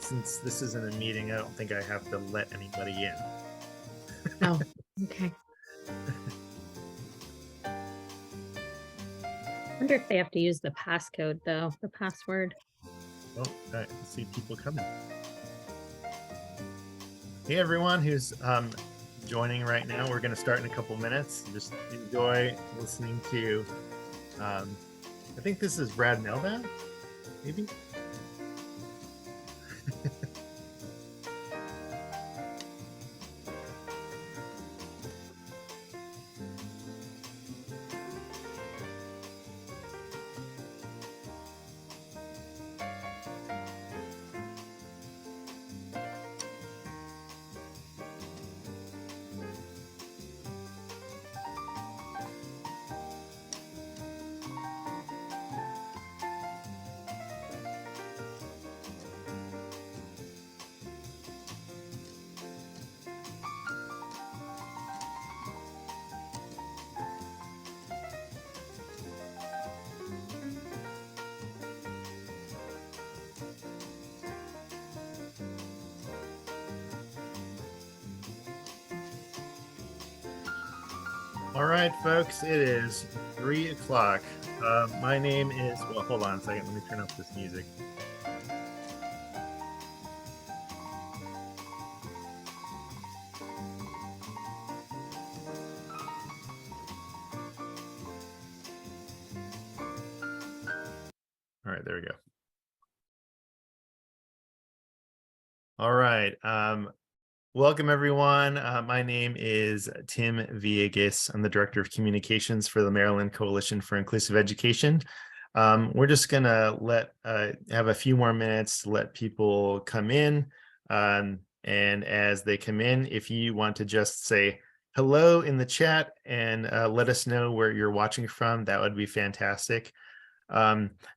since this isn't a meeting, I don't think I have to let anybody in. Oh, okay. I wonder if they have to use the passcode though, the password. Oh, I see people coming. Hey everyone who's joining right now. We're going to start in a couple minutes. Just enjoy listening to, I think this is Brad Melvin, maybe? All right, folks, it is 3 o'clock. My name is, well, hold on a second. Let me turn up this music. All right, there we go. All right. Welcome, everyone. My name is Tim Villegas. I'm the Director of Communications for the Maryland Coalition for Inclusive Education. We're just going to have a few more minutes to let people come in. And as they come in, if you want to just say hello in the chat and let us know where you're watching from, that would be fantastic.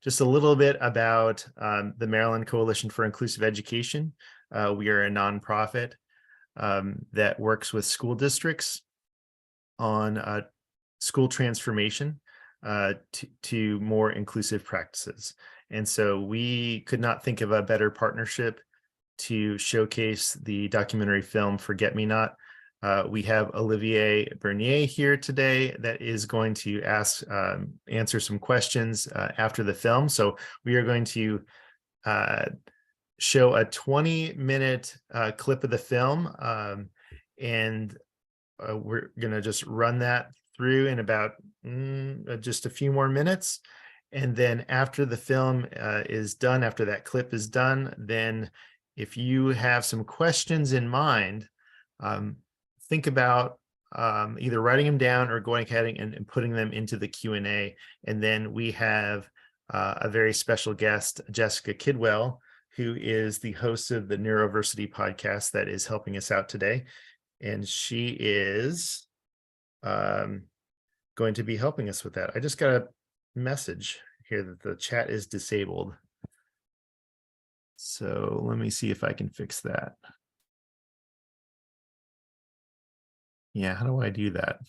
Just a little bit about the Maryland Coalition for Inclusive Education. We are a nonprofit that works with school districts on school transformation to more inclusive practices. And so we could not think of a better partnership to showcase the documentary film Forget Me Not. We have Olivier Bernier here today that is going to answer some questions after the film. So we are going to show a 20-minute clip of the film, and we're going to just run that through in about just a few more minutes. And then after the film is done, after that clip is done, then if you have some questions in mind, think about either writing them down or going ahead and putting them into the Q&A. And then we have a very special guest, Jessica Kidwell, who is the host of the Neuroversity podcast that is helping us out today. And she is going to be helping us with that. I just got a message here that the chat is disabled. So let me see if I can fix that. Yeah, how do I do that?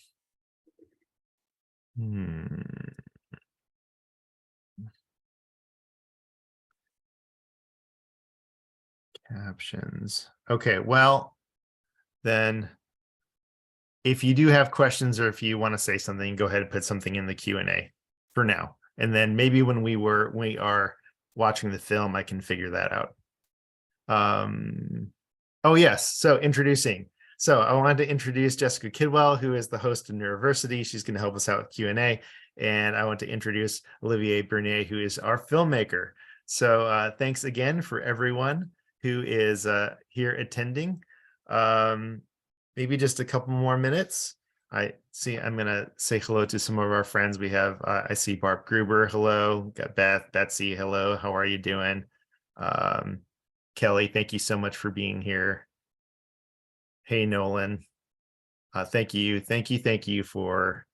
Captions. Okay, well, then if you do have questions or if you want to say something, go ahead and put something in the Q&A for now. And then maybe when we are watching the film, I can figure that out. Oh, yes. So introducing. So I wanted to introduce Jessica Kidwell, who is the host of Neuroversity. She's going to help us out with Q&A. And I want to introduce Olivier Bernier, who is our filmmaker. So thanks again for everyone who is here attending. Maybe just a couple more minutes. I'm going to say hello to some of our friends. We have, I see Barb Gruber, hello. Got Beth, Betsy, hello. How are you doing? Kelly, thank you so much for being here. Hey, Nolan. Thank you for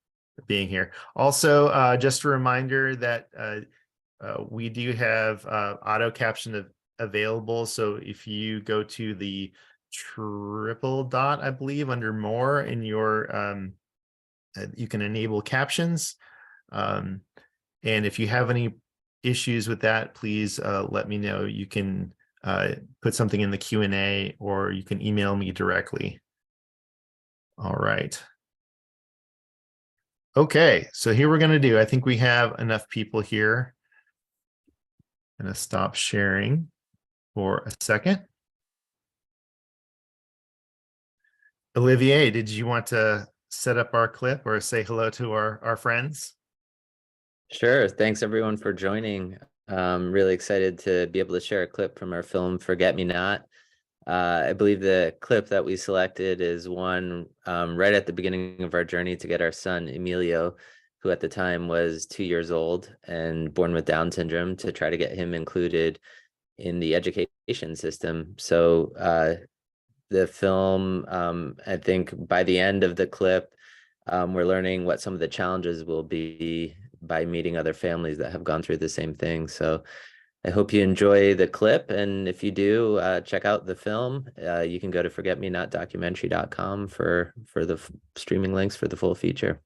being here. Also, just a reminder that we do have auto caption available. So if you go to the triple dot, I believe, under more in your, you can enable captions. And if you have any issues with that, please let me know. You can put something in the Q&A, or you can email me directly. All right. Okay, so here we're going to do, I think we have enough people here. I'm going to stop sharing for a second. Olivier, did you want to set up our clip or say hello to our friends? Sure. Thanks everyone for joining. Really excited to be able to share a clip from our film Forget Me Not. I believe the clip that we selected is one right at the beginning of our journey to get our son Emilio, who at the time was 2 years old and born with Down syndrome, to try to get him included in the education system. So the film, I think by the end of the clip, we're learning what some of the challenges will be by meeting other families that have gone through the same thing. So I hope you enjoy the clip. And if you do, check out the film. You can go to forgetmenotdocumentary.com for the streaming links for the full feature.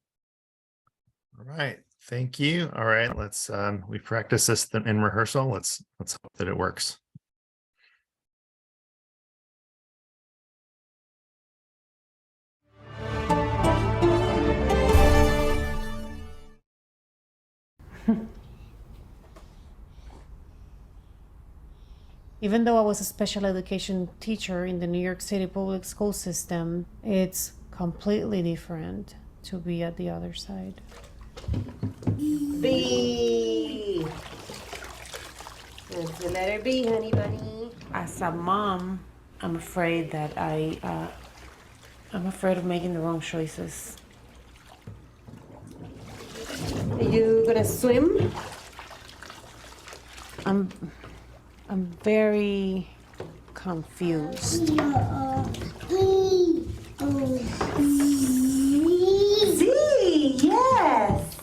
All right, thank you. All right, let's we practiced this in rehearsal. Let's hope that it works. Even though I was a special education teacher in the New York City public school system, it's completely different to be at the other side. B. That's the letter B, honey bunny. As a mom, I'm afraid that I'm afraid of making the wrong choices. Are you gonna swim? I'm very confused. Z, yes.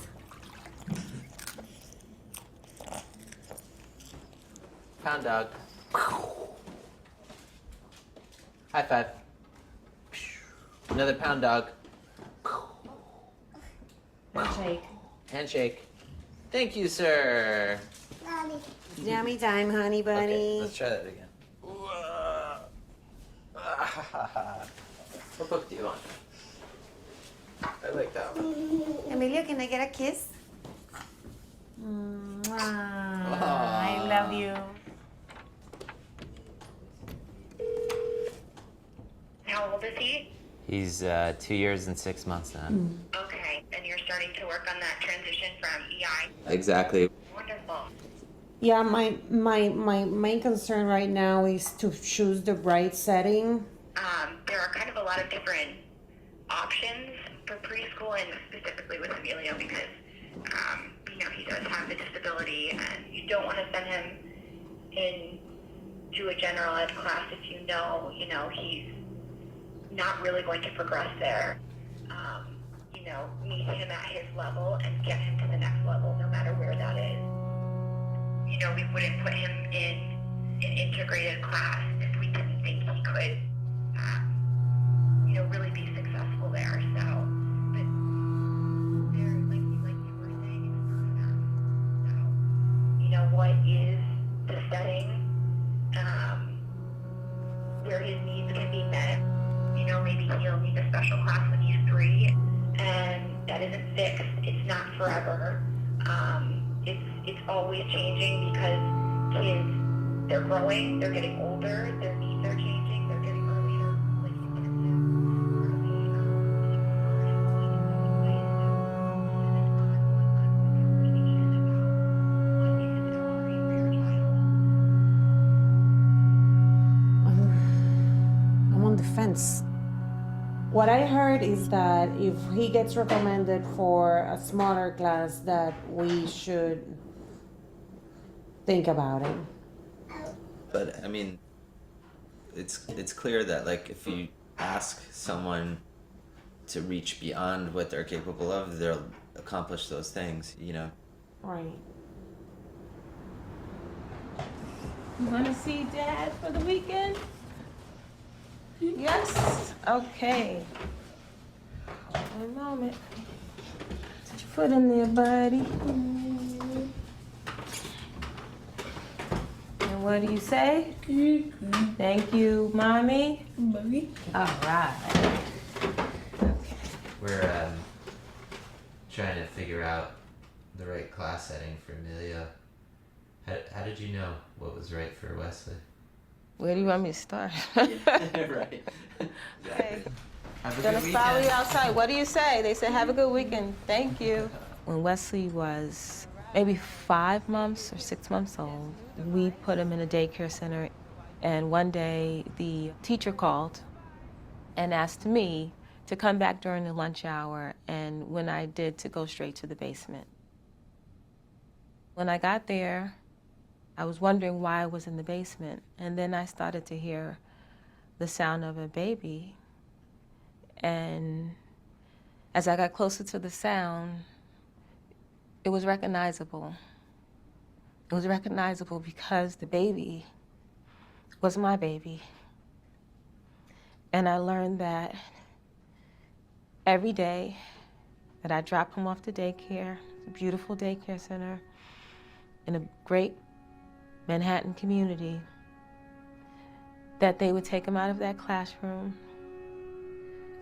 Pound dog. High five. Another pound dog. Handshake. Handshake. Thank you, sir. Jammy time, honey bunny. Okay, let's try that again. What book do you want? I like that one. Emilio, can I get a kiss? I love you. How old is he? He's 2 years and 6 months now. Okay, and you're starting to work on that transition from EI. Exactly. Wonderful. Yeah, my main concern right now is to choose the right setting. There are kind of a lot of different options for preschool, and specifically with Emilio because, he does have the disability, and you don't want to send him into a general ed class if you know he's not really going to progress there. Meet him at his level and get him to the next level, no matter where that is. We wouldn't put him in an integrated class if we didn't think he could, really be successful there. So, but there, like you were saying, it's not enough. So, what is the setting where his needs can be met? Maybe he'll need a special class when he's 3, and that isn't fixed. It's not forever. It's always changing because kids, they're growing, they're getting older, their needs are changing, they're getting earlier, like you mentioned, I'm on the fence. What I heard is that if he gets recommended for a smaller class, that we should think about it. But I mean, it's clear that like if you ask someone to reach beyond what they're capable of, they'll accomplish those things, Right. You want to see Dad for the weekend? Yes? Okay. One moment. Put your foot in there, buddy. And What do you say? Thank you, mommy. All right. We're trying to figure out the right class setting for Emilio. How did you know what was right for Wesley? Where do you want me to start? Right. Hey, Have a gonna good follow you weekend. outside. What do you say? They said, have a good weekend. Thank you. When Wesley was maybe 5 months or 6 months old, we put him in a daycare center. And one day the teacher called and asked me to come back during the lunch hour, and when I did, to go straight to the basement. When I got there, I was wondering why I was in the basement, and then I started to hear the sound of a baby. And as I got closer to the sound, it was recognizable. It was recognizable because the baby was my baby. And I learned that every day that I dropped him off to daycare, a beautiful daycare center in a great Manhattan community, that they would take him out of that classroom,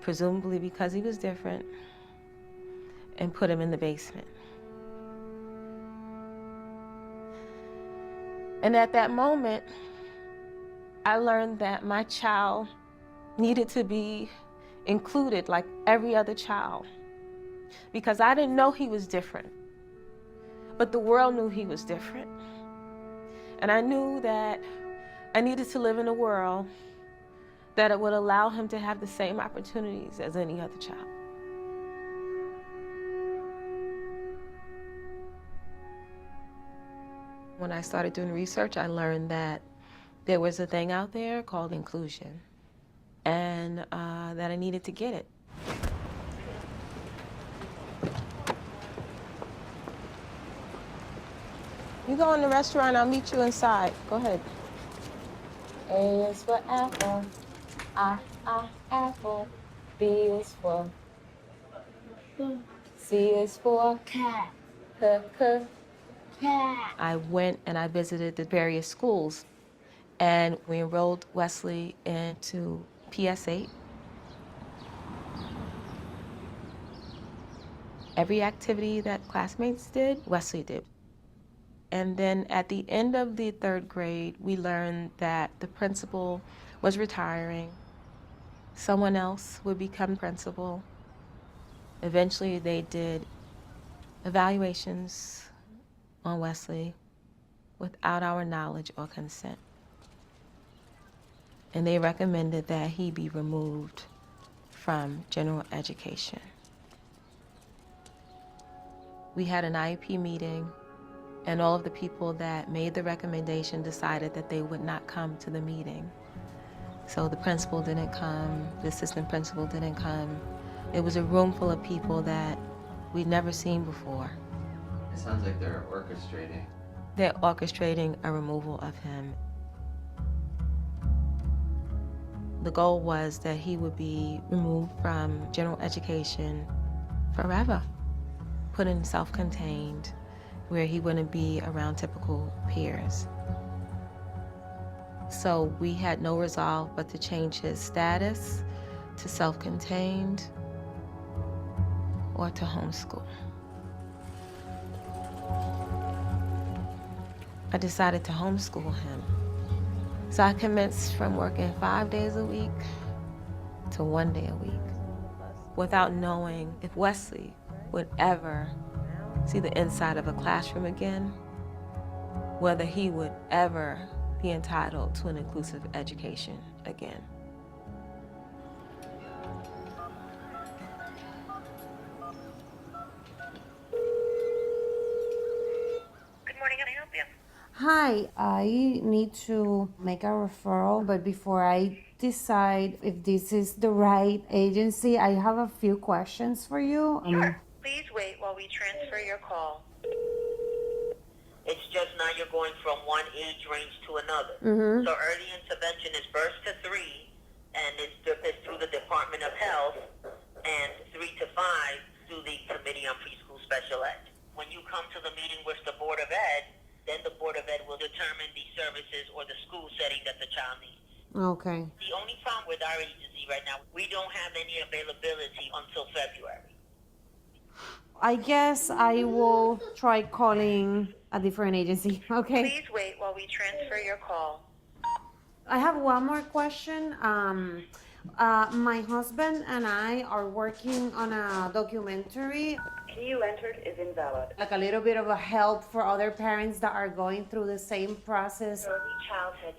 presumably because he was different, and put him in the basement. And at that moment, I learned that my child needed to be included like every other child, because I didn't know he was different, but the world knew he was different. And I knew that I needed to live in a world that it would allow him to have the same opportunities as any other child. When I started doing research, I learned that there was a thing out there called inclusion, and that I needed to get it. You go in the restaurant, I'll meet you inside. Go ahead. A is for apple, apple. B is for C is for cat, cat. I went and I visited the various schools, and we enrolled Wesley into PS8. Every activity that classmates did, Wesley did. And then at the end of the 3rd grade, we learned that the principal was retiring. Someone else would become principal. Eventually, they did evaluations on Wesley without our knowledge or consent. And they recommended that he be removed from general education. We had an IEP meeting, and all of the people that made the recommendation decided that they would not come to the meeting. So the principal didn't come, the assistant principal didn't come. It was a room full of people that we'd never seen before. It sounds like they're orchestrating. They're orchestrating a removal of him. The goal was that he would be removed from general education forever, put in self-contained, where he wouldn't be around typical peers. So we had no resolve but to change his status to self-contained or to homeschool. I decided to homeschool him. So I commenced from working 5 days a week to 1 day a week, without knowing if Wesley would ever see the inside of a classroom again, whether he would ever be entitled to an inclusive education again. Good morning, can I help you? Hi, I need to make a referral, but before I decide if this is the right agency, I have a few questions for you. Sure. Please wait while we transfer your call. It's just now you're going from one age range to another. So early intervention is birth to 3, and it's through the Department of Health, and 3 to 5 through the Committee on Preschool Special Ed. When you come to the meeting with the Board of Ed, then the Board of Ed will determine the services or the school setting that the child needs. Okay. The only problem with our agency right now, we don't have any availability until February. I guess I will try calling a different agency. Okay. Please wait while we transfer your call. I have one more question. My husband and I are working on a documentary, Key you entered is invalid. like a little bit of a help for other parents that are going through the same process. Early childhood.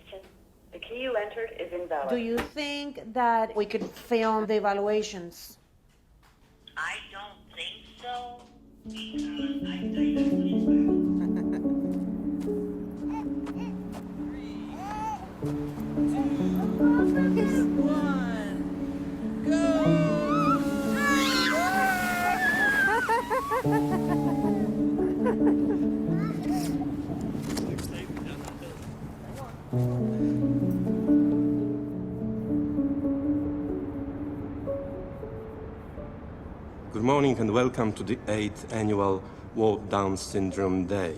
The key you entered is invalid. Do you think that we could film the evaluations? I don't think so, because Good morning and welcome to the 8th annual World Down Syndrome Day.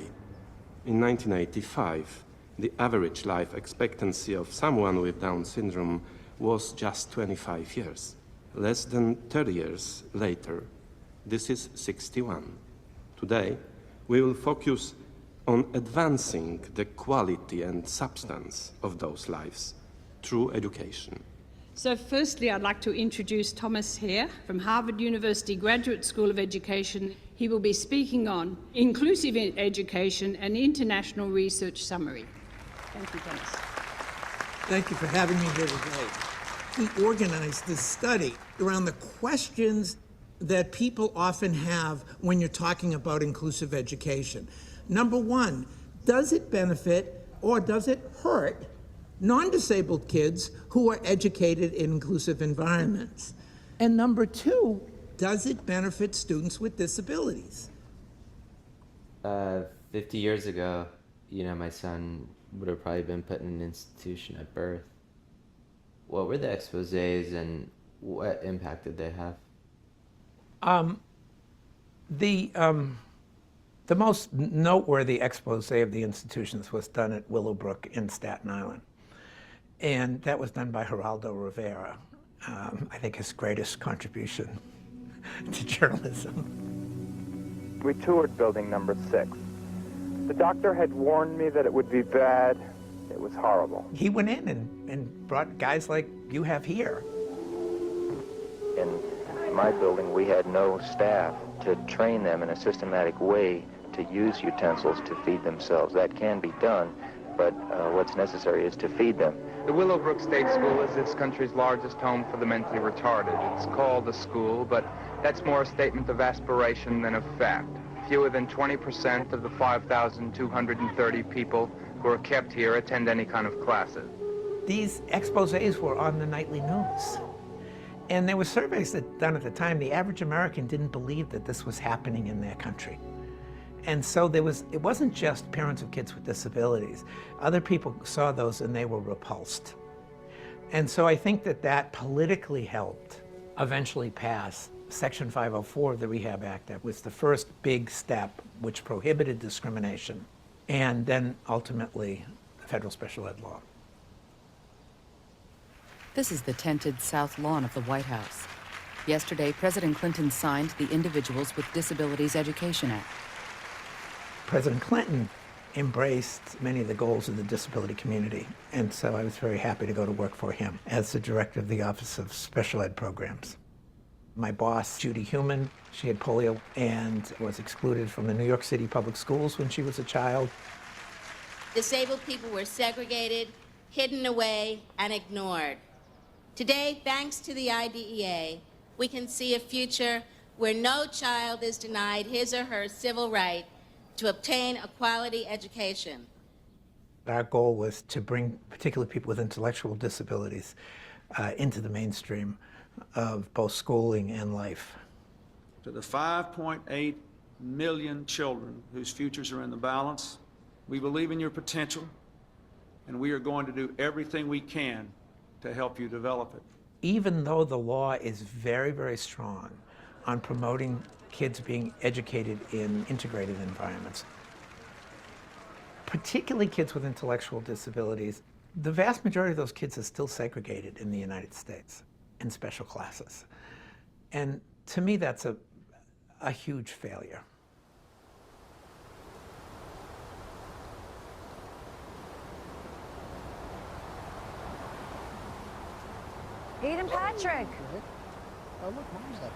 In 1985, the average life expectancy of someone with Down syndrome was just 25 years. Less than 30 years later, this is 61. Today, we will focus on advancing the quality and substance of those lives through education. So firstly, I'd like to introduce Thomas Hehir from Harvard University Graduate School of Education. He will be speaking on inclusive education and international research summary. Thank you, Thomas. Thank you for having me here today. We organized this study around the questions that people often have when you're talking about inclusive education. Number one, does it benefit or does it hurt non-disabled kids who are educated in inclusive environments? And number two, does it benefit students with disabilities? 50 years ago, my son would have probably been put in an institution at birth. What were the exposés and what impact did they have? The most noteworthy expose of the institutions was done at Willowbrook in Staten Island. And that was done by Geraldo Rivera, I think his greatest contribution to journalism. We toured building number 6. The doctor had warned me that it would be bad. It was horrible. He went in and brought guys like you have here. In my building, we had no staff to train them in a systematic way to use utensils to feed themselves. That can be done, but what's necessary is to feed them. The Willowbrook State School is this country's largest home for the mentally retarded. It's called a school, but that's more a statement of aspiration than of fact. Fewer than 20% of the 5,230 people who are kept here attend any kind of classes. These exposés were on the nightly news. And there were surveys that done at the time. The average American didn't believe that this was happening in their country. And so it wasn't just parents of kids with disabilities. Other people saw those and they were repulsed. And so I think that politically helped eventually pass Section 504 of the Rehab Act. That was the first big step which prohibited discrimination. And then ultimately, the federal special ed law. This is the tented south lawn of the White House. Yesterday, President Clinton signed the Individuals with Disabilities Education Act. President Clinton embraced many of the goals of the disability community, and so I was very happy to go to work for him as the director of the Office of Special Ed Programs. My boss, Judy Heumann, she had polio and was excluded from the New York City public schools when she was a child. Disabled people were segregated, hidden away, and ignored. Today, thanks to the IDEA, we can see a future where no child is denied his or her civil right to obtain a quality education. Our goal was to bring particularly people with intellectual disabilities into the mainstream of both schooling and life. To the 5.8 million children whose futures are in the balance, we believe in your potential, and we are going to do everything we can to help you develop it. Even though the law is very, very strong on promoting kids being educated in integrated environments, particularly kids with intellectual disabilities, the vast majority of those kids are still segregated in the United States in special classes. And to me, that's a huge failure. Aiden Patrick. Oh, look, Mom's up.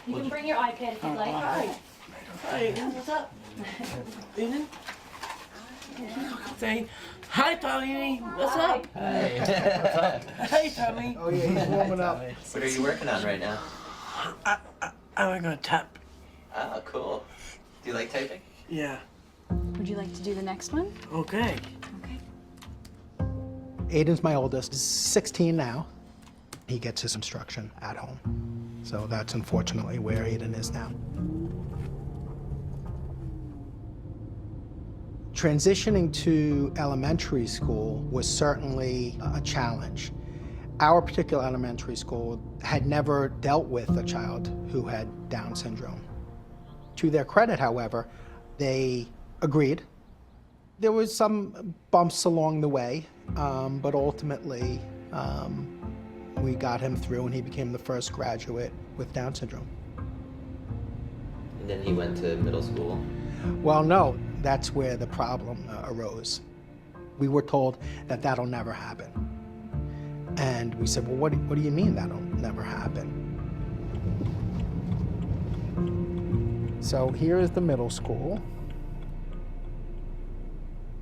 You can bring your iPad if you'd like. Hi. Hi, what's up? Aiden? Say hi, Tommy. What's up? Hey. Hey, Tommy. Oh, yeah, he's warming up. What are you working on right now? I work on tap. Oh, cool. Do you like typing? Yeah. Would you like to do the next one? Okay. Aiden's my oldest. He's 16 now. He gets his instruction at home. So that's unfortunately where Aiden is now. Transitioning to elementary school was certainly a challenge. Our particular elementary school had never dealt with a child who had Down syndrome. To their credit, however, they agreed. There was some bumps along the way, but ultimately we got him through and he became the first graduate with Down syndrome. And then he went to middle school. Well, no, that's where the problem arose. We were told that that'll never happen. And we said, well, what do you mean that'll never happen? So here is the middle school.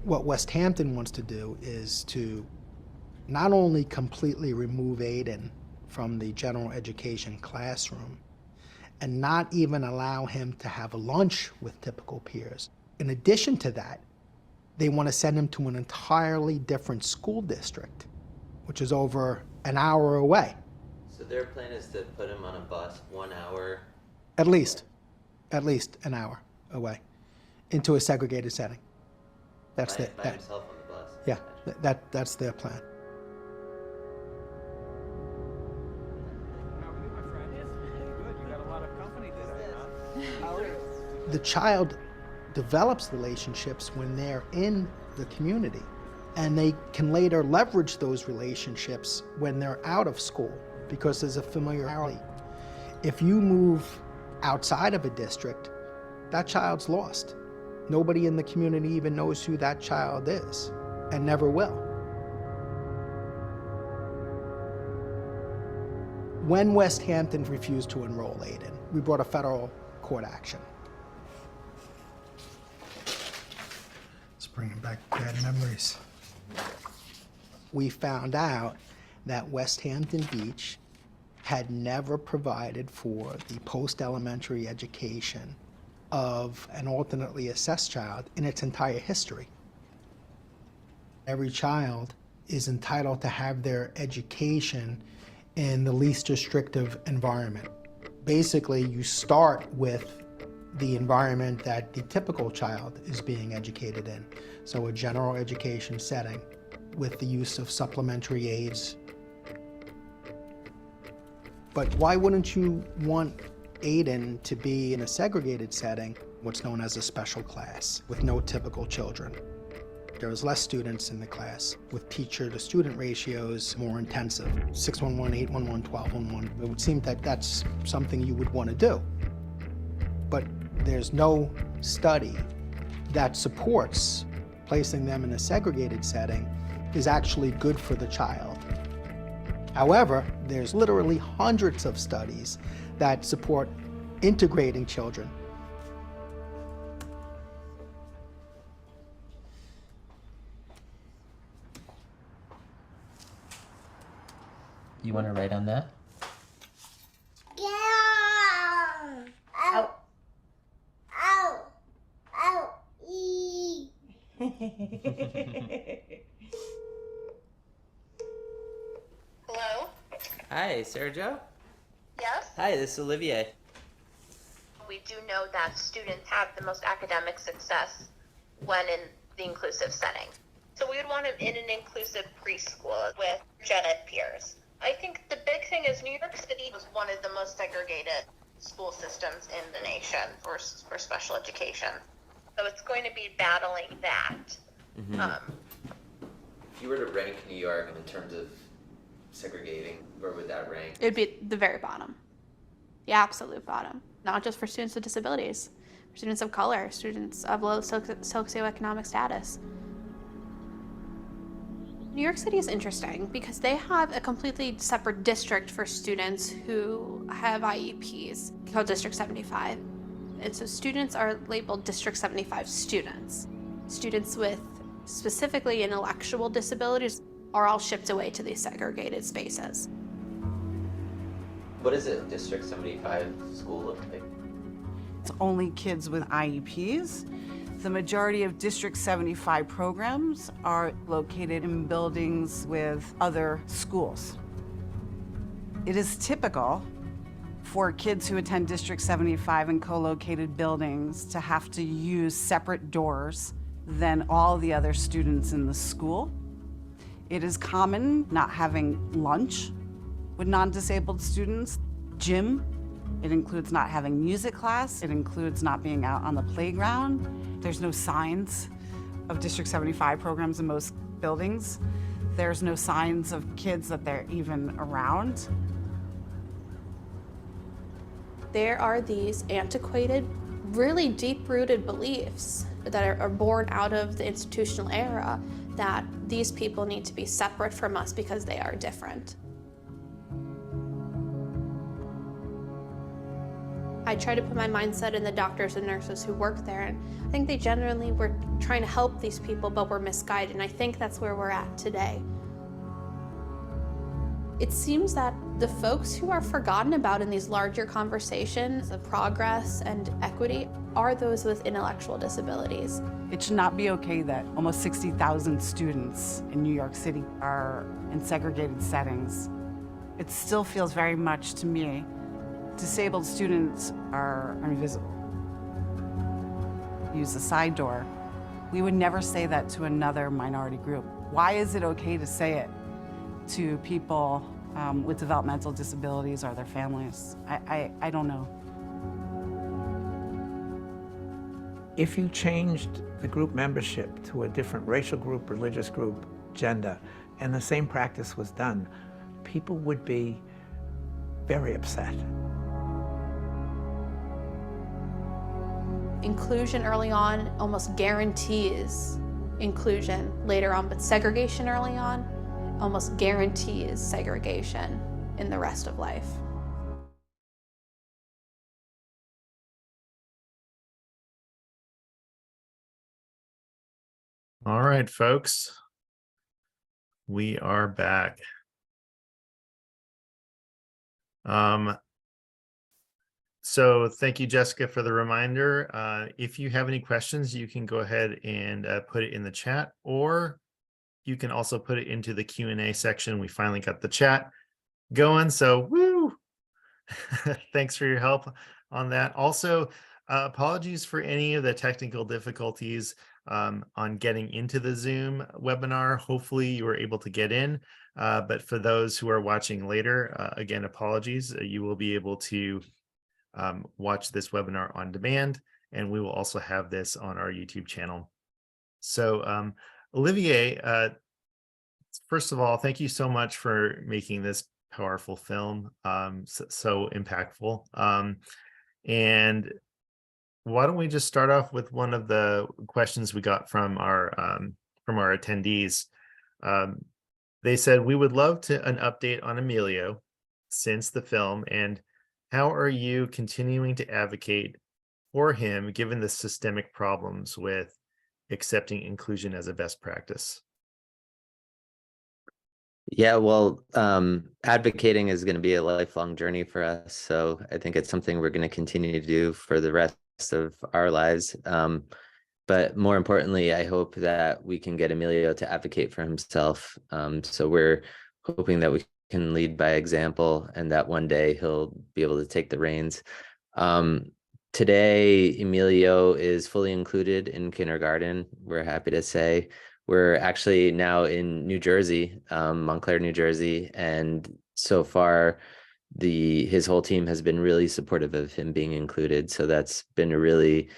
What West Hampton wants to do is to not only completely remove Aiden from the general education classroom and not even allow him to have a lunch with typical peers. In addition to that, they want to send him to an entirely different school district, which is over an hour away. So their plan is to put him on a bus 1 hour? At least an hour away, into a segregated setting. That's by himself on the bus? Yeah, that's their plan. The child develops relationships when they're in the community, and they can later leverage those relationships when they're out of school because there's a familiarity. If you move outside of a district, that child's lost. Nobody in the community even knows who that child is, and never will. When West Hampton refused to enroll Aiden, we brought a federal court action. It's bringing back bad memories. We found out that West Hampton Beach had never provided for the post-elementary education of an alternately assessed child in its entire history. Every child is entitled to have their education in the least restrictive environment. Basically, you start with the environment that the typical child is being educated in. So a general education setting with the use of supplementary aids. But why wouldn't you want Aiden to be in a segregated setting, what's known as a special class, with no typical children? There was less students in the class, with teacher-to-student ratios more intensive, 611, 811, 1211. It would seem that that's something you would want to do. But there's no study that supports placing them in a segregated setting is actually good for the child. However, there's literally hundreds of studies that support integrating children. You want to write on that? Ow. Ow. Ow. Ee. Hello? Hi, Sara Jo? Yes? Hi, this is Olivier. We do know that students have the most academic success when in the inclusive setting. So we would want them in an inclusive preschool with gen ed peers. I think the big thing thing is, New York City was one of the most segregated school systems in the nation for special education. So it's going to be battling that. If you were to rank New York in terms of segregating, where would that rank? It'd be the very bottom, the absolute bottom. Not just for students with disabilities, for students of color, students of low socioeconomic status. New York City is interesting because they have a completely separate district for students who have IEPs called District 75. And so students are labeled District 75 students. Students with specifically intellectual disabilities are all shipped away to these segregated spaces. What does a District 75 school look like? It's only kids with IEPs. The majority of District 75 programs are located in buildings with other schools. It is typical for kids who attend District 75 in co-located buildings to have to use separate doors than all the other students in the school. It is common not having lunch with non-disabled students, gym. It includes not having music class. It includes not being out on the playground. There's no signs of District 75 programs in most buildings. There's no signs of kids that they're even around. There are these antiquated, really deep-rooted beliefs that are born out of the institutional era that these people need to be separate from us because they are different. I try to put my mindset in the doctors and nurses who work there, and I think they genuinely were trying to help these people, but were misguided, and I think that's where we're at today. It seems that the folks who are forgotten about in these larger conversations of progress and equity are those with intellectual disabilities. It should not be okay that almost 60,000 students in New York City are in segregated settings. It still feels very much to me disabled students are invisible. Use the side door. We would never say that to another minority group. Why is it okay to say it to people with developmental disabilities or their families? I don't know. If you changed the group membership to a different racial group, religious group, gender, and the same practice was done, people would be very upset. Inclusion early on almost guarantees inclusion later on, but segregation early on almost guarantees segregation in the rest of life. All right, folks, we are back. So thank you, Jessica, for the reminder. If you have any questions, you can go ahead and put it in the chat, or you can also put it into the Q&A section. We finally got the chat going, so woo! Thanks for your help on that. Also, apologies for any of the technical difficulties on getting into the Zoom webinar. Hopefully you were able to get in, but for those who are watching later, again, apologies. You will be able to watch this webinar on demand, and we will also have this on our YouTube channel. So Olivier, first of all, thank you so much for making this powerful film, so impactful. And why don't we just start off with one of the questions we got from our attendees. They said, we would love an update on Emilio since the film, and how are you continuing to advocate for him given the systemic problems with accepting inclusion as a best practice? Yeah, well, advocating is going to be a lifelong journey for us. So I think it's something we're going to continue to do for the rest of our lives. But more importantly, I hope that we can get Emilio to advocate for himself. So we're hoping that we can lead by example and that one day he'll be able to take the reins. Today, Emilio is fully included in kindergarten, we're happy to say. We're actually now in New Jersey, Montclair, New Jersey, and so far, his whole team has been really supportive of him being included. So that's been a really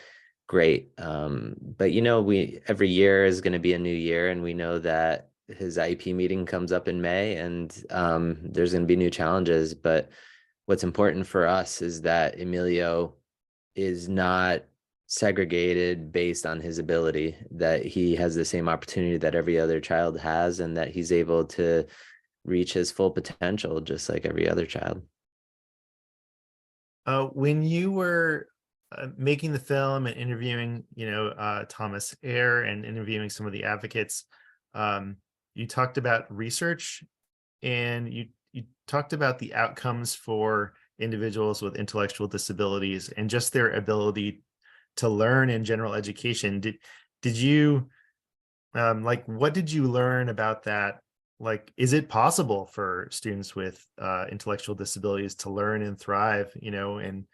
great. But every year is going to be a new year, and we know that his IEP meeting comes up in May, and there's going to be new challenges. But what's important for us is that Emilio is not segregated based on his ability, that he has the same opportunity that every other child has, and that he's able to reach his full potential just like every other child. When you were making the film and interviewing, Thomas Hehir and interviewing some of the advocates, you talked about research, and you talked about the outcomes for individuals with intellectual disabilities and just their ability to learn in general education. Did you what did you learn about that? Like, is it possible for students with intellectual disabilities to learn and thrive, and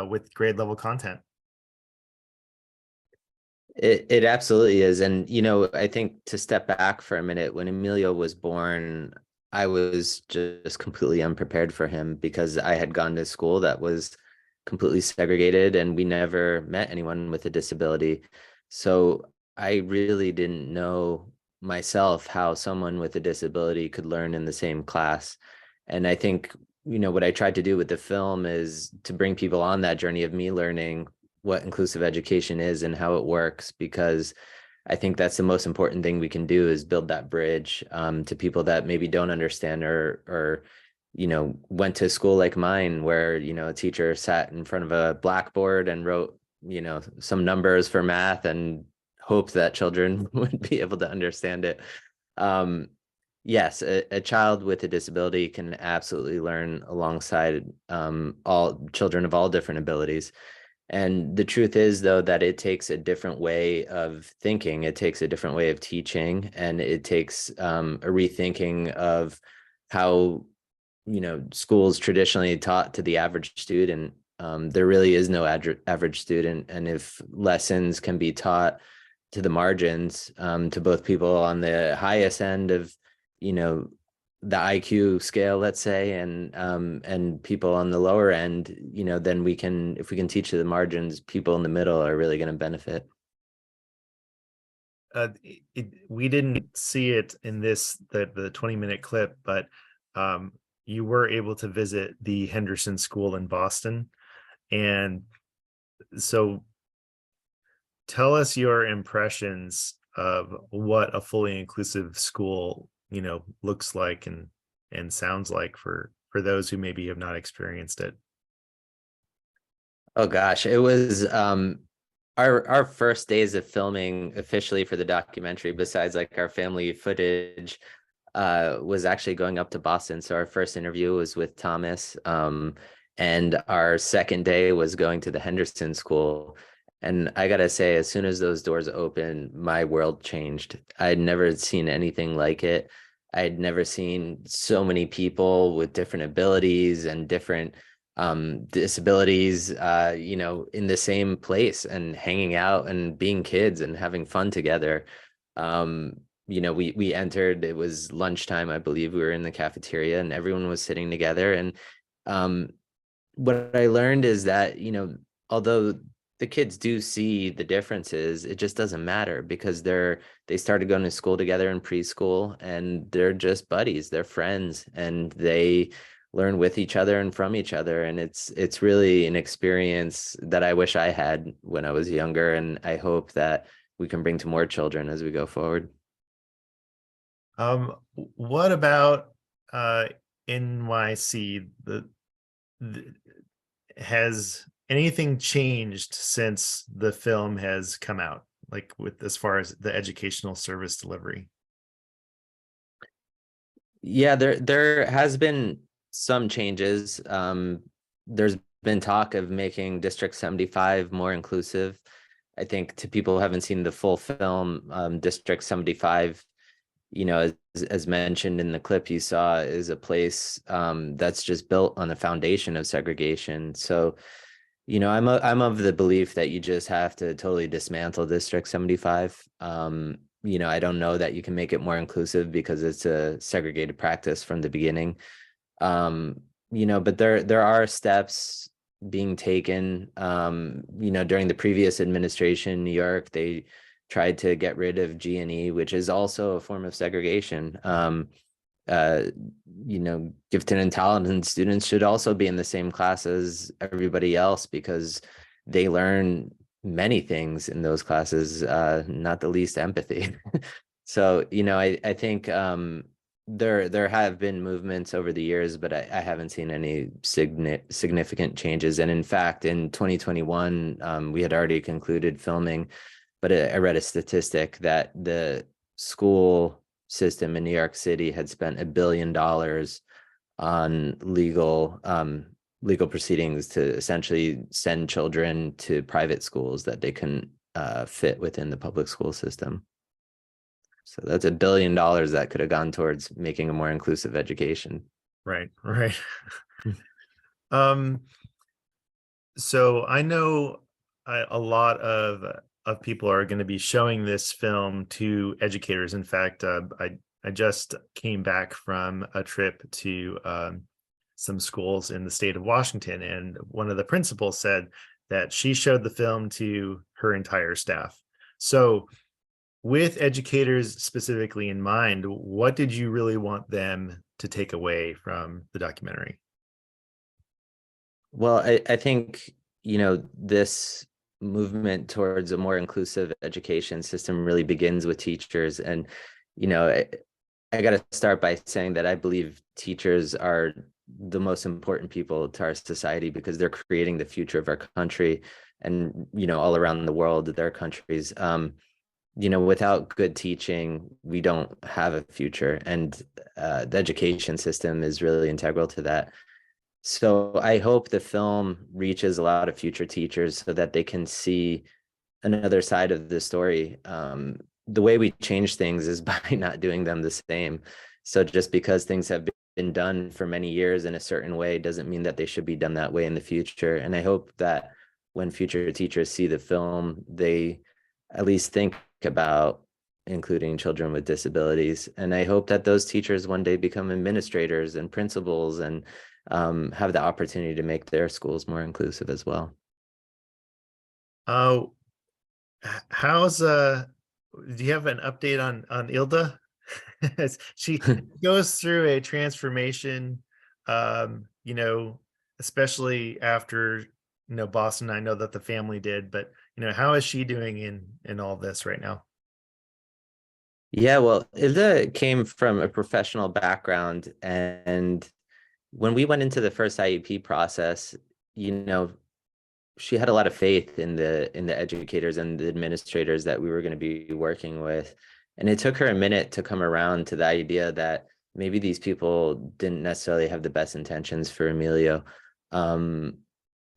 with grade level content? It absolutely is. And, I think to step back for a minute, when Emilio was born, I was just completely unprepared for him because I had gone to school that was completely segregated and we never met anyone with a disability. So I really didn't know myself how someone with a disability could learn in the same class. And I think, what I tried to do with the film is to bring people on that journey of me learning what inclusive education is and how it works, because I think that's the most important thing we can do is build that bridge to people that maybe don't understand or went to school like mine where, a teacher sat in front of a blackboard and wrote, some numbers for math and hoped that children would be able to understand it. Yes, a child with a disability can absolutely learn alongside all children of all different abilities. And the truth is, though, that it takes a different way of thinking. It takes a different way of teaching, and it takes a rethinking of how, schools traditionally taught to the average student. There really is no average student. And if lessons can be taught to the margins, to both people on the highest end of, the IQ scale, let's say, and people on the lower end, then if we can teach to the margins, people in the middle are really going to benefit. We didn't see it in the 20-minute clip, but you were able to visit the Henderson School in Boston. And so tell us your impressions of what a fully inclusive school looks like and sounds like for those who maybe have not experienced it. Oh gosh, it was our first days of filming officially for the documentary, besides like our family footage, was actually going up to Boston. So our first interview was with Thomas, and our second day was going to the Henderson School. And I gotta say, as soon as those doors opened, my world changed. I'd never seen anything like it. I'd never seen so many people with different abilities and different disabilities, in the same place and hanging out and being kids and having fun together. We entered, it was lunchtime, I believe. We were in the cafeteria and everyone was sitting together. And what I learned is that, although the kids do see the differences, it just doesn't matter because they started going to school together in preschool and they're just buddies, they're friends, and they learn with each other and from each other. And it's really an experience that I wish I had when I was younger, and I hope that we can bring to more children as we go forward. What about NYC? Has anything changed since the film has come out, like as far as the educational service delivery? Yeah, there has been some changes. There's been talk of making District 75 more inclusive. I think to people who haven't seen the full film, District 75, as mentioned in the clip you saw, is a place that's just built on the foundation of segregation. So, I'm of the belief that you just have to totally dismantle District 75. I don't know that you can make it more inclusive because it's a segregated practice from the beginning. But there are steps being taken. During the previous administration in New York, they tried to get rid of G&E, which is also a form of segregation. Gifted and talented students should also be in the same class as everybody else because they learn many things in those classes, not the least empathy. So, I think there have been movements over the years, but I haven't seen any significant changes. And in fact, in 2021, we had already concluded filming, but I read a statistic that the school system in New York City had spent $1 billion on legal proceedings to essentially send children to private schools that they couldn't fit within the public school system. So that's $1 billion that could have gone towards making a more inclusive education. Right. So I know a lot of people are going to be showing this film to educators. In fact, I just came back from a trip to some schools in the state of Washington, and one of the principals said that she showed the film to her entire staff. So with educators specifically in mind, what did you really want them to take away from the documentary? Well, I think, this movement towards a more inclusive education system really begins with teachers. And, I got to start by saying that I believe teachers are the most important people to our society because they're creating the future of our country and, all around the world, their countries. Without good teaching, we don't have a future. And the education system is really integral to that. So I hope the film reaches a lot of future teachers so that they can see another side of the story. The way we change things is by not doing them the same. So just because things have been done for many years in a certain way doesn't mean that they should be done that way in the future. And I hope that when future teachers see the film, they at least think about including children with disabilities. And I hope that those teachers one day become administrators and principals and have the opportunity to make their schools more inclusive as well. Do you have an update on Hilda? She goes through a transformation, especially after, Boston. I know that the family did, but, how is she doing in all this right now? Yeah, well, Hilda came from a professional background, and when we went into the first IEP process, she had a lot of faith in the educators and the administrators that we were going to be working with. And it took her a minute to come around to the idea that maybe these people didn't necessarily have the best intentions for Emilio.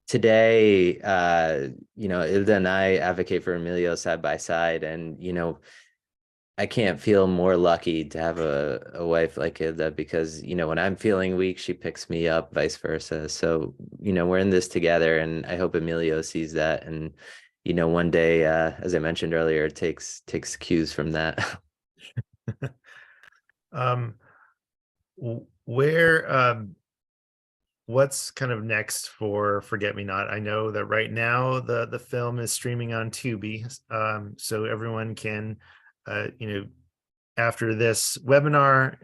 Today, Hilda and I advocate for Emilio side by side, and, I can't feel more lucky to have a wife like Hilda because, when I'm feeling weak, she picks me up, vice versa. So, we're in this together, and I hope Emilio sees that. And, one day, as I mentioned earlier, takes cues from that. What's kind of next for Forget Me Not? I know that right now the film is streaming on Tubi, so everyone can after this webinar,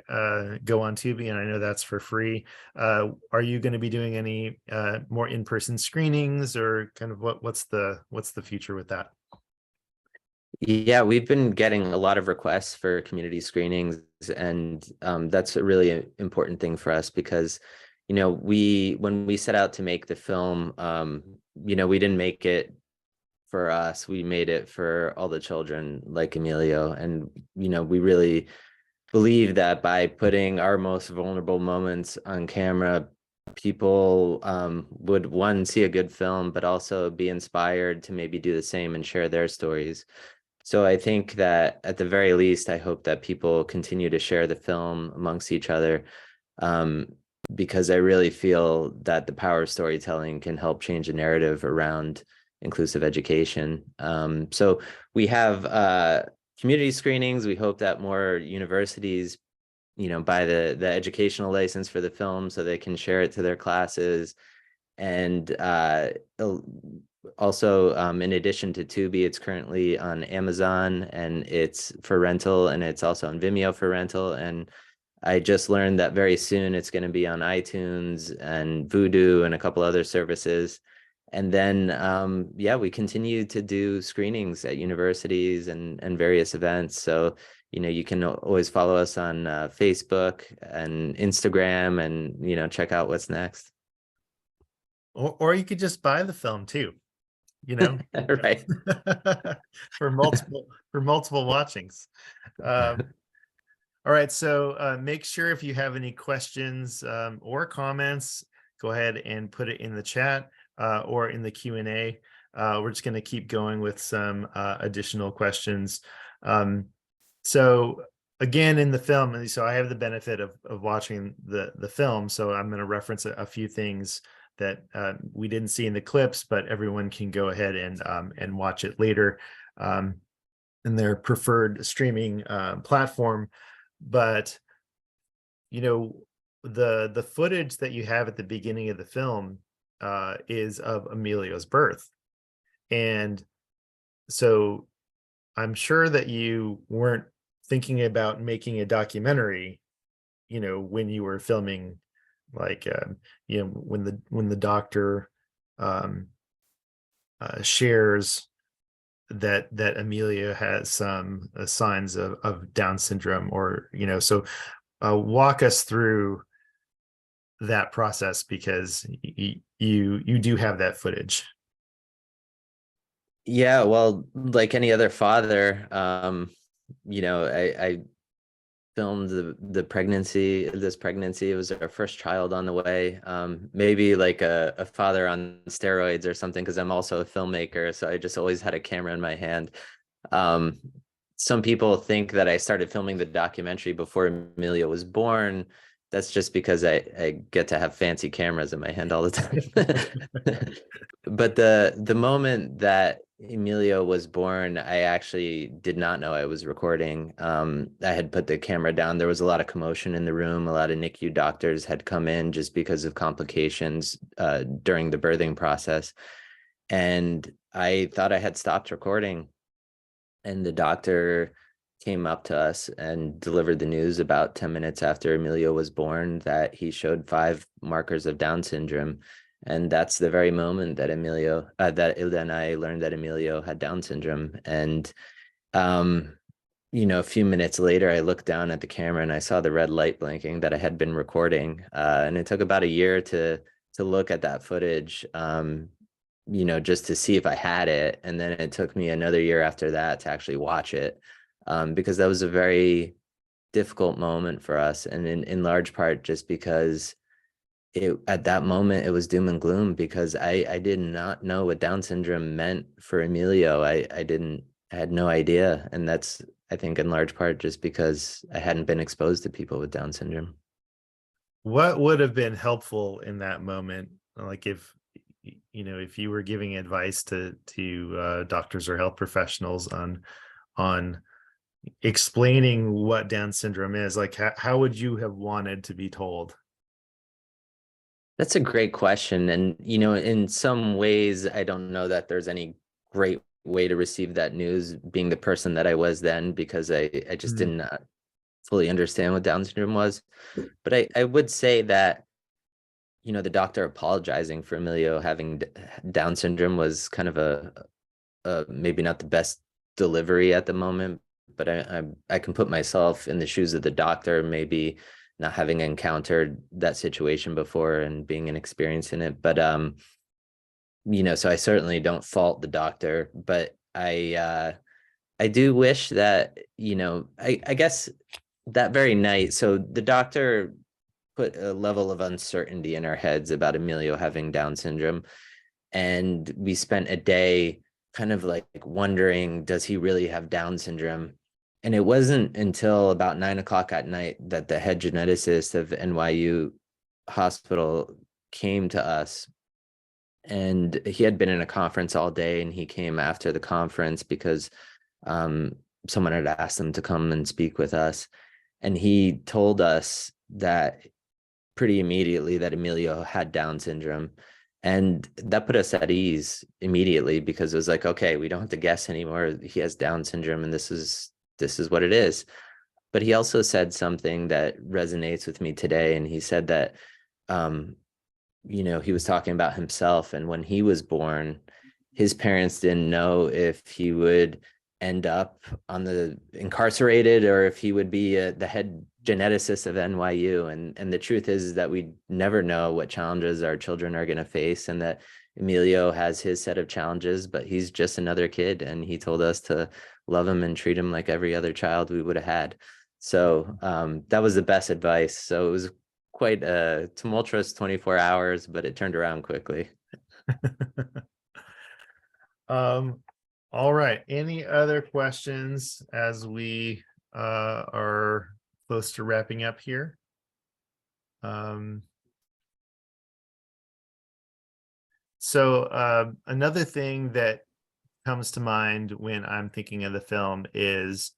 go on Tubi, and I know that's for free. Are you going to be doing any more in-person screenings, or kind of what's the future with that? Yeah, we've been getting a lot of requests for community screenings, and that's a really important thing for us because, when we set out to make the film, we didn't make it for us, we made it for all the children like Emilio. And, we really believe that by putting our most vulnerable moments on camera, people would, one, see a good film, but also be inspired to maybe do the same and share their stories. So I think that at the very least, I hope that people continue to share the film amongst each other, because I really feel that the power of storytelling can help change the narrative around inclusive education. So we have community screenings. We hope that more universities, buy the educational license for the film so they can share it to their classes. And also, in addition to Tubi, it's currently on Amazon and it's for rental, and it's also on Vimeo for rental. And I just learned that very soon it's going to be on iTunes and Vudu and a couple other services. And then, we continue to do screenings at universities and various events. So, you can always follow us on Facebook and Instagram and, check out what's next. Or you could just buy the film too, Right. for multiple watchings. All right, so make sure if you have any questions or comments, go ahead and put it in the chat or in the Q&A. We're just going to keep going with some additional questions. So again, in the film, and so I have the benefit of watching the film, so I'm going to reference a few things that we didn't see in the clips, but everyone can go ahead and watch it later in their preferred streaming platform. But the footage that you have at the beginning of the film is of Emilio's birth, and so I'm sure that you weren't thinking about making a documentary, when you were filming, like when the doctor shares that Emilio has some signs of Down syndrome, or so walk us through that process, because you do have that footage. Yeah, well, like any other father, I filmed this pregnancy. It was our first child on the way. Maybe like a father on steroids or something, because I'm also a filmmaker, so I just always had a camera in my hand. Some people think that I started filming the documentary before Emilio was born. That's just because I get to have fancy cameras in my hand all the time. But the moment that Emilio was born, I actually did not know I was recording. I had put the camera down. There was a lot of commotion in the room. A lot of NICU doctors had come in just because of complications during the birthing process. And I thought I had stopped recording. And the doctor came up to us and delivered the news about 10 minutes after Emilio was born that he showed 5 markers of Down syndrome. And that's the very moment that that Hilda and I learned that Emilio had Down syndrome. And, a few minutes later, I looked down at the camera and I saw the red light blinking that I had been recording. And it took about a year to look at that footage, just to see if I had it. And then it took me another year after that to actually watch it, because that was a very difficult moment for us. And in large part, just because at that moment it was doom and gloom, because I did not know what Down syndrome meant for Emilio. I had no idea. And that's, I think, in large part just because I hadn't been exposed to people with Down syndrome. What would have been helpful in that moment? Like if you were giving advice to doctors or health professionals on explaining what Down syndrome is, like how would you have wanted to be told? That's a great question. And, in some ways, I don't know that there's any great way to receive that news, being the person that I was then, because I just did not fully understand what Down syndrome was. But I would say that, the doctor apologizing for Emilio having Down syndrome was kind of a maybe not the best delivery at the moment, but I can put myself in the shoes of the doctor, maybe not having encountered that situation before and being inexperienced in it. But, so I certainly don't fault the doctor, but I do wish that, I guess that very night, so the doctor put a level of uncertainty in our heads about Emilio having Down syndrome. And we spent a day kind of like wondering, does he really have Down syndrome? And it wasn't until about 9:00 at night that the head geneticist of NYU hospital came to us. And he had been in a conference all day, and he came after the conference because someone had asked him to come and speak with us. And he told us that pretty immediately that Emilio had Down syndrome. And that put us at ease immediately, because it was like, okay, we don't have to guess anymore. He has Down syndrome, and this is what it is. But he also said something that resonates with me today. And he said that, you know, he was talking about himself, and when he was born, his parents didn't know if he would end up on the incarcerated or if he would be the head geneticist of NYU. And the truth is that we never know what challenges our children are going to face, and that Emilio has his set of challenges, but he's just another kid. And he told us to love him and treat him like every other child we would have had. So that was the best advice. So it was quite a tumultuous 24 hours, but it turned around quickly. All right. Any other questions as we are close to wrapping up here? So another thing that comes to mind when I'm thinking of the film is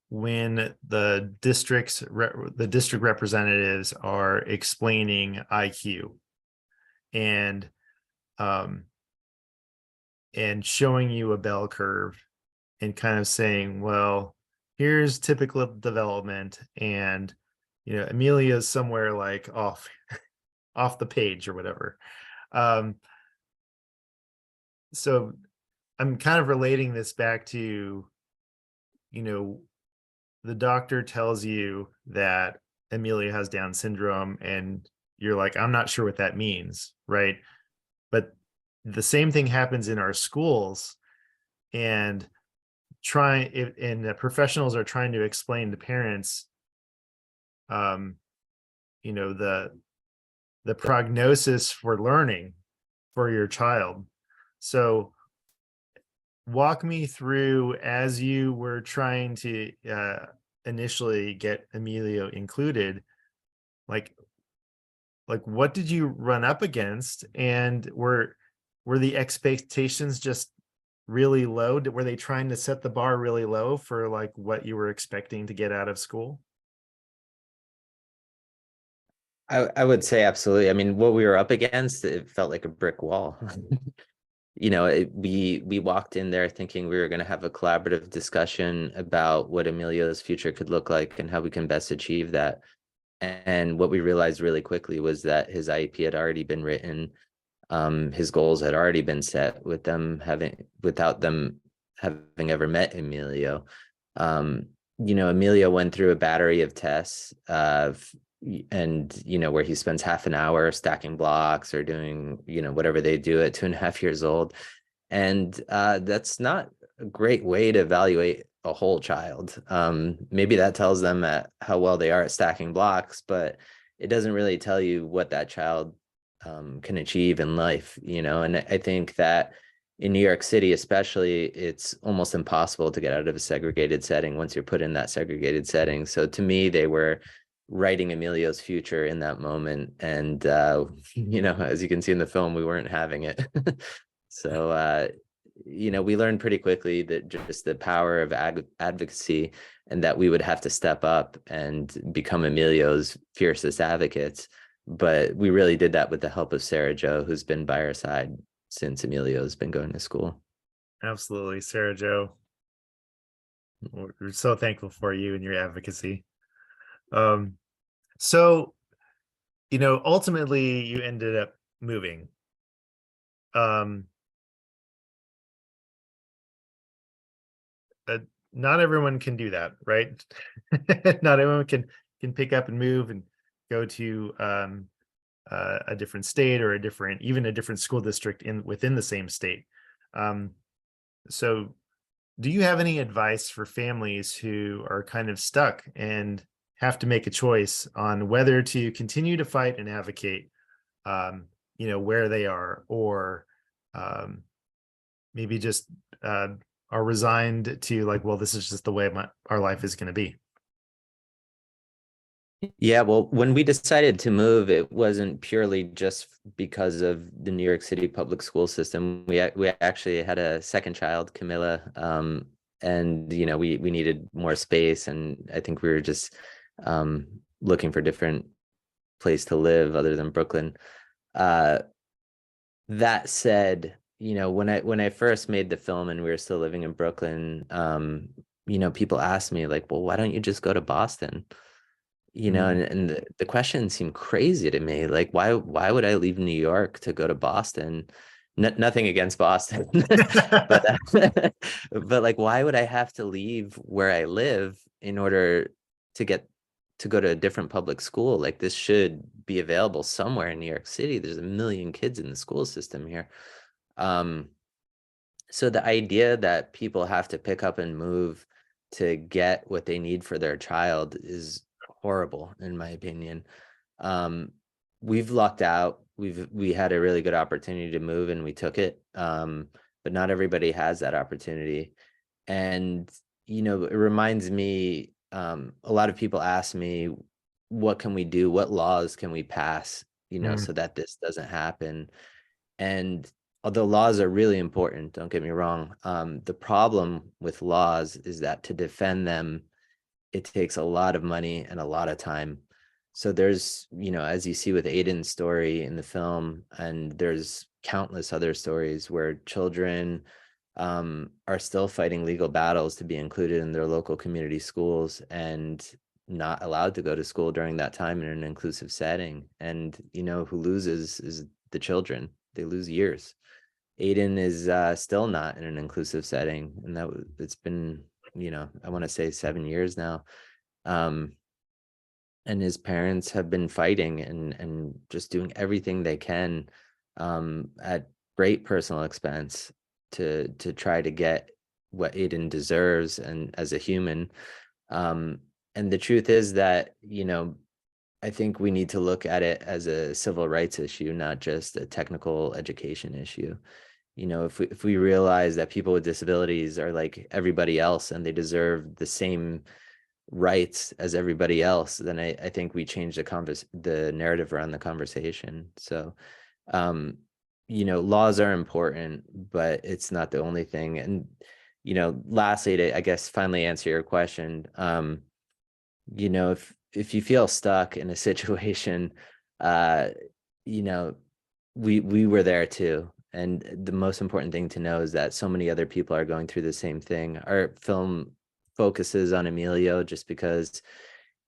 when the district representatives are explaining IQ and showing you a bell curve and kind of saying, well, here's typical development, and you know, Emilio's somewhere like off the page or whatever. So I'm kind of relating this back to, you know, the doctor tells you that Emilio has Down syndrome, and you're like, I'm not sure what that means, right? But the same thing happens in our schools, and the professionals are trying to explain to parents, you know, the prognosis for learning for your child. So walk me through, as you were trying to initially get Emilio included, like what did you run up against, and were the expectations just really low? Were they trying to set the bar really low for like what you were expecting to get out of school? I would say absolutely. I mean, what we were up against, it felt like a brick wall. You know, we walked in there thinking we were going to have a collaborative discussion about what Emilio's future could look like and how we can best achieve that. And what we realized really quickly was that his IEP had already been written. His goals had already been set without them having ever met Emilio. You know, Emilio went through a battery of tests and, you know, where he spends half an hour stacking blocks or doing, you know, whatever they do at 2.5 years old. And that's not a great way to evaluate a whole child. Maybe that tells them how well they are at stacking blocks, but it doesn't really tell you what that child can achieve in life, you know. And I think that in New York City, especially, it's almost impossible to get out of a segregated setting once you're put in that segregated setting. So to me, they were writing Emilio's future in that moment. And, you know, as you can see in the film, we weren't having it. So, you know, we learned pretty quickly that just the power of advocacy, and that we would have to step up and become Emilio's fiercest advocates. But we really did that with the help of Sara Jo, who's been by our side since Emilio's been going to school. Absolutely, Sara Jo. We're so thankful for you and your advocacy. So, you know, ultimately you ended up moving. Not everyone can do that, right? Not everyone can pick up and move and go to a different state, or even a different school district within the same state. So do you have any advice for families who are kind of stuck and have to make a choice on whether to continue to fight and advocate, you know, where they are, or maybe just are resigned to like, well, this is just the way our life is going to be? Yeah, well, when we decided to move, it wasn't purely just because of the New York City public school system. We actually had a second child, Camilla, and we needed more space, and I think we were just looking for different place to live other than Brooklyn. That said, when I first made the film and we were still living in Brooklyn, people asked me like, well, why don't you just go to Boston? And the question seemed crazy to me. Like, why would I leave New York to go to Boston? Nothing against Boston, but like, why would I have to leave where I live in order to go to a different public school? Like, this should be available somewhere in New York City. There's 1 million kids in the school system here. So the idea that people have to pick up and move to get what they need for their child is horrible, in my opinion. We've lucked out. We had a really good opportunity to move and we took it. But not everybody has that opportunity. And, it reminds me, a lot of people ask me, what can we do? What laws can we pass, so that this doesn't happen? And although laws are really important, don't get me wrong, the problem with laws is that to defend them, it takes a lot of money and a lot of time. So there's, as you see with Aiden's story in the film, and there's countless other stories where children are still fighting legal battles to be included in their local community schools and not allowed to go to school during that time in an inclusive setting. And, who loses is the children. They lose years. Aiden is still not in an inclusive setting, and it's been, I want to say 7 years now. And his parents have been fighting and just doing everything they can at great personal expense to try to get what Aiden deserves and as a human. And the truth is that, I think we need to look at it as a civil rights issue, not just a technical education issue. If we realize that people with disabilities are like everybody else and they deserve the same rights as everybody else, then I think we change the narrative around the conversation. So, laws are important, but it's not the only thing. And, lastly, to, I guess, finally answer your question, if you feel stuck in a situation, we were there too. And the most important thing to know is that so many other people are going through the same thing. Our film focuses on Emilio just because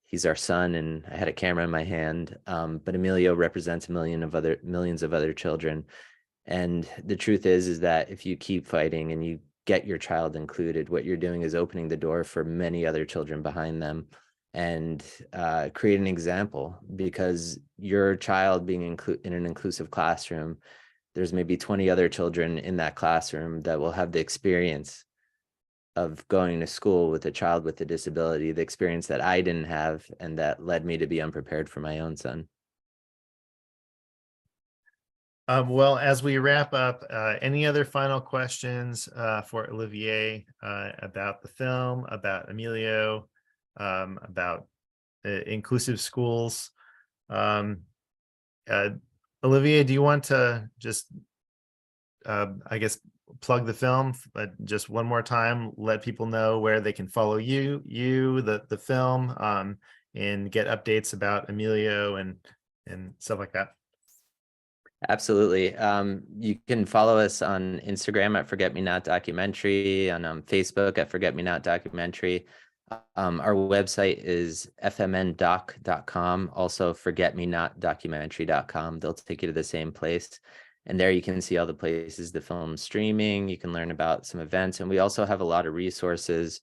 he's our son and I had a camera in my hand. But Emilio represents millions of other children. And the truth is that if you keep fighting and you get your child included, what you're doing is opening the door for many other children behind them, and create an example, because your child being in an inclusive classroom, there's maybe 20 other children in that classroom that will have the experience of going to school with a child with a disability, the experience that I didn't have and that led me to be unprepared for my own son. Well, as we wrap up, any other final questions for Olivier about the film, about Emilio, about inclusive schools? Olivier, do you want to just, I guess, plug the film just one more time, let people know where they can follow the film, and get updates about Emilio and stuff like that? Absolutely. You can follow us on Instagram at Forget Me Not Documentary, on Facebook at Forget Me Not Documentary. Our website is fmndoc.com, also forgetmenotdocumentary.com. They'll take you to the same place. And there you can see all the places the film's streaming. You can learn about some events. And we also have a lot of resources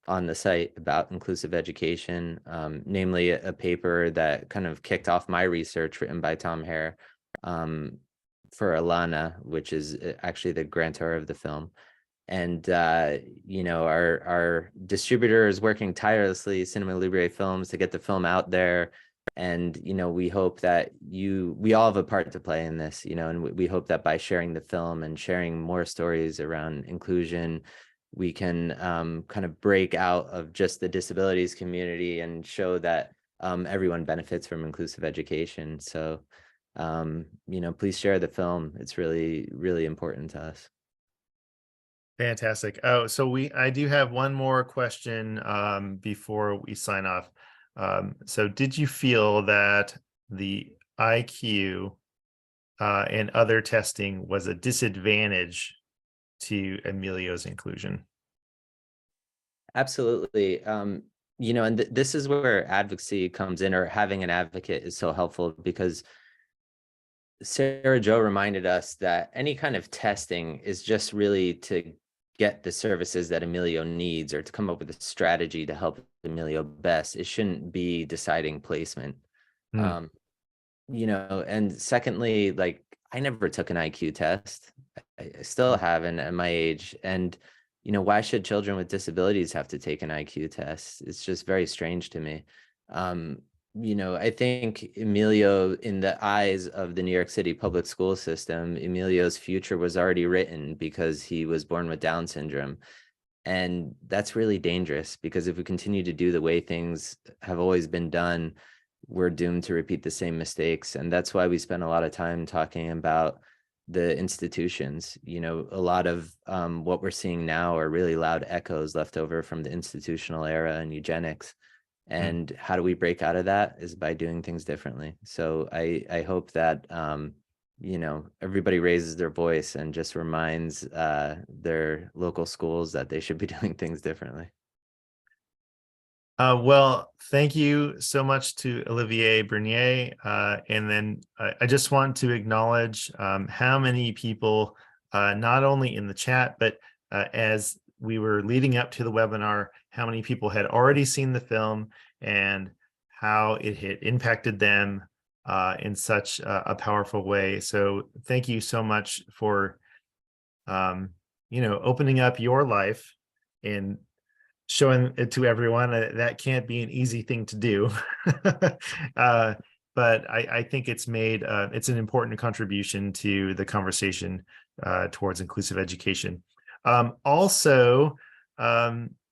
on the site about inclusive education, namely a paper that kind of kicked off my research written by Tom Hehir for Alana, which is actually the grantor of the film. And, our distributor is working tirelessly, Cinema Libre Films, to get the film out there. And, we hope that we all have a part to play in this, and we hope that by sharing the film and sharing more stories around inclusion, we can kind of break out of just the disabilities community and show that everyone benefits from inclusive education. So, please share the film. It's really, really important to us. Fantastic. Oh, so I do have one more question before we sign off. So did you feel that the IQ and other testing was a disadvantage to Emilio's inclusion? Absolutely. You know, and this is where advocacy comes in, or having an advocate is so helpful, because Sara Jo reminded us that any kind of testing is just really to get the services that Emilio needs, or to come up with a strategy to help Emilio best. It shouldn't be deciding placement. You know, and secondly, like, I never took an IQ test. I still haven't at my age. And, you know, why should children with disabilities have to take an IQ test? It's just very strange to me. You know, I think Emilio, in the eyes of the New York City public school system, Emilio's future was already written because he was born with Down syndrome. And that's really dangerous, because if we continue to do the way things have always been done, we're doomed to repeat the same mistakes. And that's why we spend a lot of time talking about the institutions. You know, a lot of what we're seeing now are really loud echoes left over from the institutional era and eugenics. And how do we break out of that is by doing things differently. So I hope that, you know, everybody raises their voice and just reminds their local schools that they should be doing things differently. Well, thank you so much to Olivier Bernier. And then I just want to acknowledge how many people, not only in the chat, but as we were leading up to the webinar, how many people had already seen the film and how it had impacted them in such a powerful way. So thank you so much for, you know, opening up your life and showing it to everyone. That can't be an easy thing to do. But I think it's made, it's an important contribution to the conversation towards inclusive education. Also,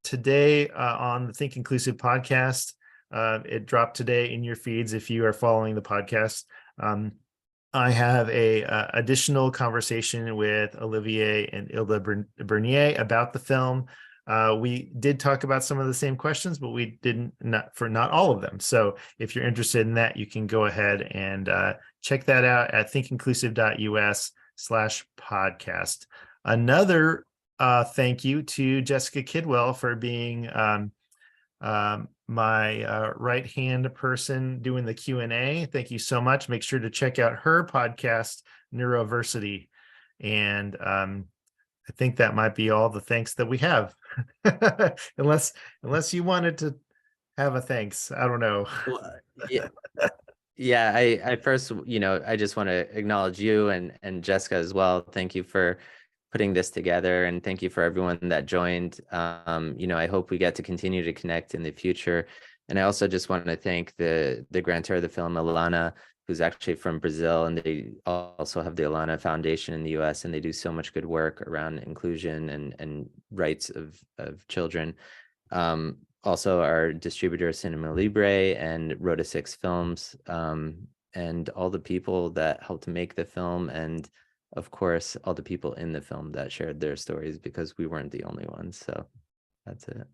today on the Think Inclusive podcast, it dropped today in your feeds if you are following the podcast. I have a additional conversation with Olivier and Hilda Bernier about the film. We did talk about some of the same questions, but we didn't, not all of them. So if you're interested in that, you can go ahead and check that out at thinkinclusive.us/podcast. Another thank you to Jessica Kidwell for being my right-hand person doing the Q&A. Thank you so much. Make sure to check out her podcast, Neuroversity. And I think that might be all the thanks that we have. unless you wanted to have a thanks. I don't know. Well, yeah, I first, you know, I just want to acknowledge you and Jessica as well. Thank you for putting this together, and thank you for everyone that joined. You know, I hope we get to continue to connect in the future. And I also just want to thank the grantor of the film, Alana, who's actually from Brazil, and they also have the Alana Foundation in the US, and they do so much good work around inclusion and rights of children. Also our distributor, Cinema Libre, and Rota 6 Films, and all the people that helped make the film, and of course, all the people in the film that shared their stories, because we weren't the only ones. So that's it.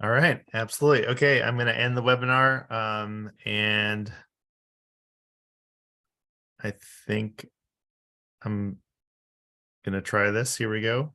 All right, absolutely. Okay, I'm going to end the webinar, and I think I'm going to try this. Here we go.